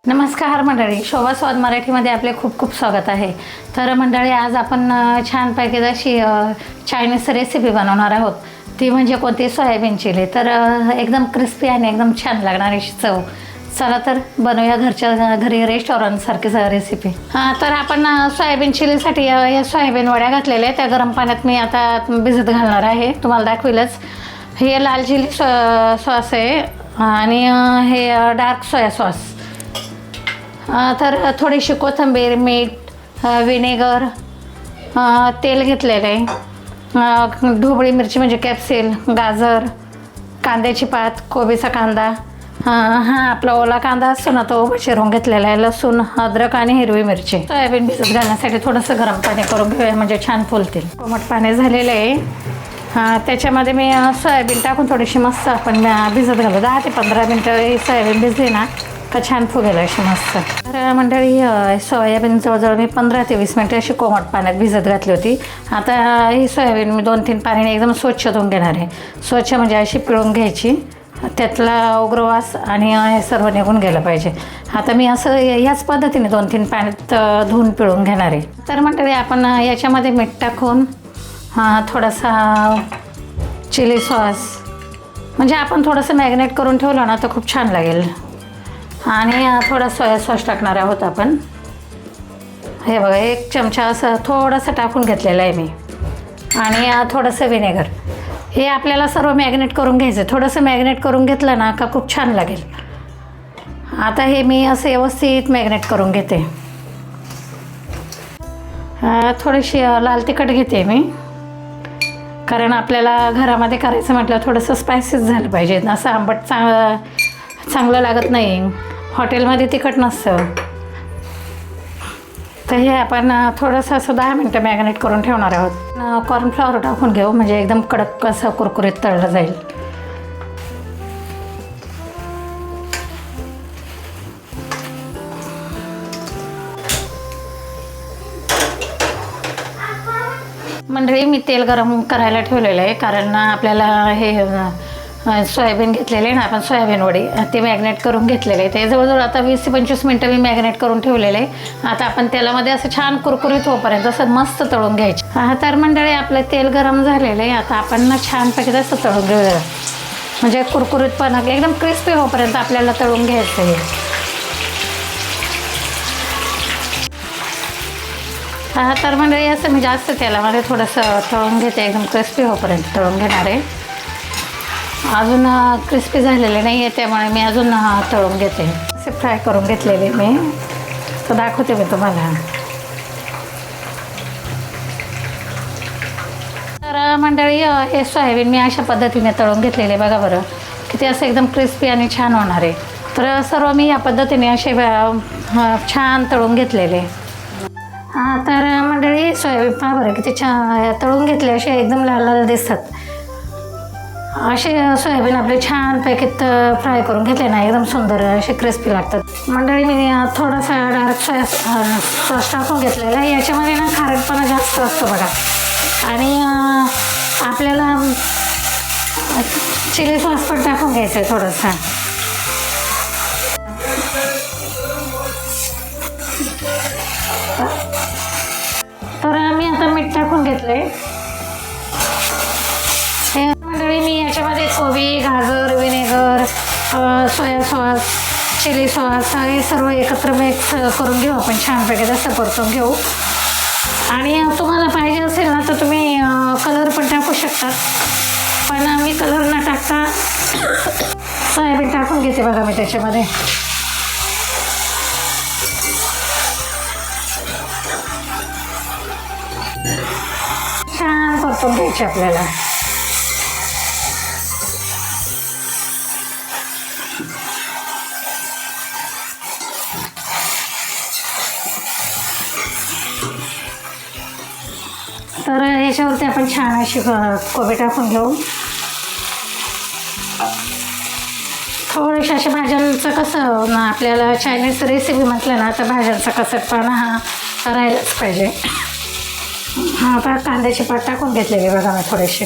नमस्कार मंडळी, शोभा स्वाद मराठीमध्ये आपले खूप खूप स्वागत आहे. तर मंडळी, आज आपण छानपैकी अशी चायनीज रेसिपी बनवणार आहोत. ती म्हणजे कोणती, सोयाबीन चिली. तर एकदम क्रिस्पी आणि एकदम छान लागणारी चव. चला तर बनवूया घरच्या घरी रेस्टॉरंटसारखीच रेसिपी. तर आपण सोयाबीन चिलीसाठी या सोयाबीन वड्या घातलेल्या त्या गरम पाण्यात मी आता भिजत घालणार आहे. तुम्हाला दाखविलच. हे लाल चिली सॉस आहे आणि हे डार्क सोया सॉस. तर थोडीशी कोथिंबीर, मीठ, विनेगर, तेल घेतलेलं आहे, ढोबळी मिरची म्हणजे कॅप्सिल, गाजर, कांद्याची पात, कोबीचा कांदा, आपला ओला कांदा असतो ना तो चिरून घेतलेला आहे, लसूण, अद्रक आणि हिरवी मिरची. सोयाबीन भिजत घालण्यासाठी थोडंसं गरम पाणी करून घेऊया म्हणजे छान फुलतील. कोमट पाणी झालेलं आहे. त्याच्यामध्ये मी सोयाबीन टाकून थोडीशी मस्त आपण भिजत घालू. 10 ते 15 मिनटं ही सोयाबीन भिजली ना का छान फुगेल अशी मस्त. तर मंडळी, सोयाबीन जवळजवळ मी 15 ते 20 मिनटं अशी कोमट पाण्यात भिजत घातली होती. आता ही सोयाबीन मी 2-3 पाण्याने एकदम स्वच्छ धुवून घेणार आहे. स्वच्छ म्हणजे अशी पिळून घ्यायची, त्यातला उग्रवास आणि हे सर्व निघून गेलं पाहिजे. आता मी असं याच पद्धतीने 2-3 पाण्यात धुवून पिळून घेणार आहे. तर मंडळी, आपण याच्यामध्ये मीठ टाकून थोडासा चिली सॉस म्हणजे आपण थोडंसं मॅरिनेट करून ठेवलं ना तर खूप छान लागेल. आणि थोडा सोया सॉस टाकणार आहोत आपण. हे बघा, 1 चमचा असं थोडंसं टाकून घेतलेलं आहे मी. आणि थोडंसं विनेगर. हे आपल्याला सर्व मॅरिनेट करून घ्यायचं. थोडंसं मॅरिनेट करून घेतलं ना का खूप छान लागेल. आता हे मी असं व्यवस्थित मॅरिनेट करून घेते. थोडीशी लाल तिखट घेते मी, कारण आपल्याला घरामध्ये करायचं म्हटलं थोडंसं स्पायसीस झालं पाहिजे. असं आंबट चांगलं लागत नाही, हॉटेलमध्ये तिखट नसतं. तर हे आपण थोडंसं असं 10 मिनटं मॅरिनेट करून ठेवणार आहोत. कॉर्नफ्लॉवर टाकून घेऊ म्हणजे एकदम कडक असं कुरकुरीत तळलं जाईल. मंडळी, मी तेल गरम करायला ठेवलेलं आहे, कारण आपल्याला हे सोयाबीन घेतलेले ना आपण, सोयाबीन वडी ते मॅरिनेट करून घेतलेले आहे. ते जवळजवळ आता 20 ते 25 मिनटं मी मॅरिनेट करून ठेवलेले आहे. आता आपण तेलामध्ये असं छान कुरकुरीत होईपर्यंत असं मस्त तळून घ्यायचे. तर मंडळी, आपलं तेल गरम झालेलं आहे. आता आपण ना छानपैकी असं तळून घेऊया म्हणजे कुरकुरीतपणा एकदम क्रिस्पी होईपर्यंत आपल्याला तळून घ्यायचं आहे. तर मंडळी, असं मी जास्त तेलामध्ये थोडंसं तळून घेते, एकदम क्रिस्पी होईपर्यंत तळून घेणार आहे. अजून क्रिस्पी झालेले नाही आहे त्यामुळे मी अजून तळून घेते. असे फ्राय करून घेतलेले मी, तर दाखवते मी तुम्हाला. तर मंडळी, हे सोयाबीन मी अशा पद्धतीने तळून घेतलेले. बघा बरं किती असं एकदम क्रिस्पी आणि छान होणार आहे. तर सर्व मी या पद्धतीने असे छान तळून घेतलेले. तर मंडळी, सोयाबीन पहा बरं किती छान तळून घेतले, असे एकदम लाल लाल दिसतात. असे सोयाबीन आपले छानपैकी फ्राय करून घेतले ना एकदम सुंदर असे क्रिस्पी लागतात. मंडळी, मी थोडासा डार्क सोया सॉस टाकून घेतलेला आहे. याच्यामध्ये ना खारटपणा जास्त असतो बघा. आणि आपल्याला चिली सॉस पण टाकून घ्यायचं आहे थोडंसं. तर मी आता मीठ टाकून घेतले. मंडळी, मी याच्यामध्ये कोबी, गाजर, vinegar, soya sauce, chilli sauce हे सर्व एकत्र मिक्स करून घेऊ आपण छानपैकी असं परतून घेऊ. आणि तुम्हाला पाहिजे असेल ना तर तुम्ही कलर पण टाकू शकता, पण मी कलर न टाकता सोयाबीन टाकून घेते बघा मी त्याच्यामध्ये. छान परतून घ्यायचे आपल्याला. तर याच्यावरती आपण छान अशी कोबी टाकून घेऊ. थोडेसे अशा भाज्यांचं कसं ना, आपल्याला चायनीज रेसिपी म्हटलं ना तर भाज्यांचा कसटपणा हा राहिलाच पाहिजे. आता कांद्याची पात टाकून घेतलेली बघा मी थोडेसे.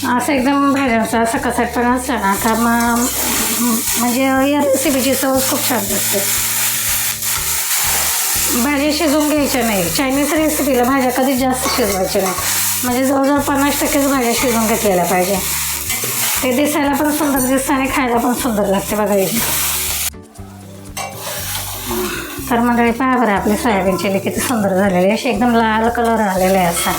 असं एकदम भाज्यांचा असं कसाटपणा असला ना का मग म्हणजे या रेसिपीची चव खूप छान लागते. भाज्या शिजवून घ्यायच्या नाही. चायनीज रेसिपीला भाज्या कधीच जास्त शिजवायच्या नाही. म्हणजे जवळजवळ 50% भाज्या शिजवून घेतलेल्या पाहिजे. ते दिसायला पण सुंदर दिसतं आणि खायला पण सुंदर लागते बघा. तर मंडळी पहा बरं आपली सोयाबीन चिली किती सुंदर झालेली, अशी एकदम लाल कलर आलेला आहे असा.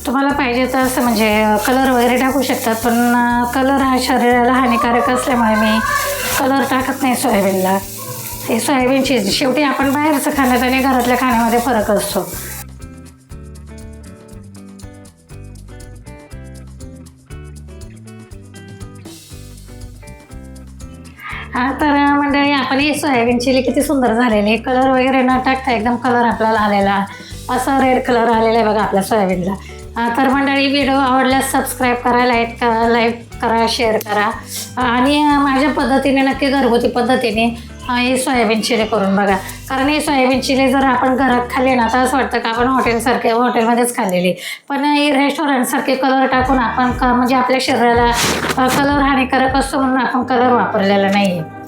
तुम्हाला पाहिजे तर असं म्हणजे कलर वगैरे टाकू शकतात, पण कलर हा शरीराला हानिकारक असल्यामुळे मी कलर टाकत नाही सोयाबीनला. हे सोयाबीन चिली शेवटी आपण बाहेरचं खाण्यात आणि घरातल्या खाण्यामध्ये फरक असतो. तर मंडळी आपण ही सोयाबीन चिली किती सुंदर झालेली, कलर वगैरे न टाकता एकदम कलर आपल्याला आलेला, असा रेड कलर आलेला आहे बघा आपल्या सोयाबीनला. तर मंडळी व्हिडिओ आवडल्यास सबस्क्राईब करा, लाईक करा, शेअर करा आणि माझ्या पद्धतीने नक्की घरगुती पद्धतीने ही सोयाबीन चिली करून बघा. कारण ही सोयाबीन चिली जर आपण घरात खाल्ली ना तर असं वाटतं का आपण हॉटेलमध्येच खाल्लेली, पण ही रेस्टॉरंटसारखे कलर टाकून आपण म्हणजे आपल्या शरीराला कलर हानिकारक असतो म्हणून आपण कलर वापरलेला नाही आहे.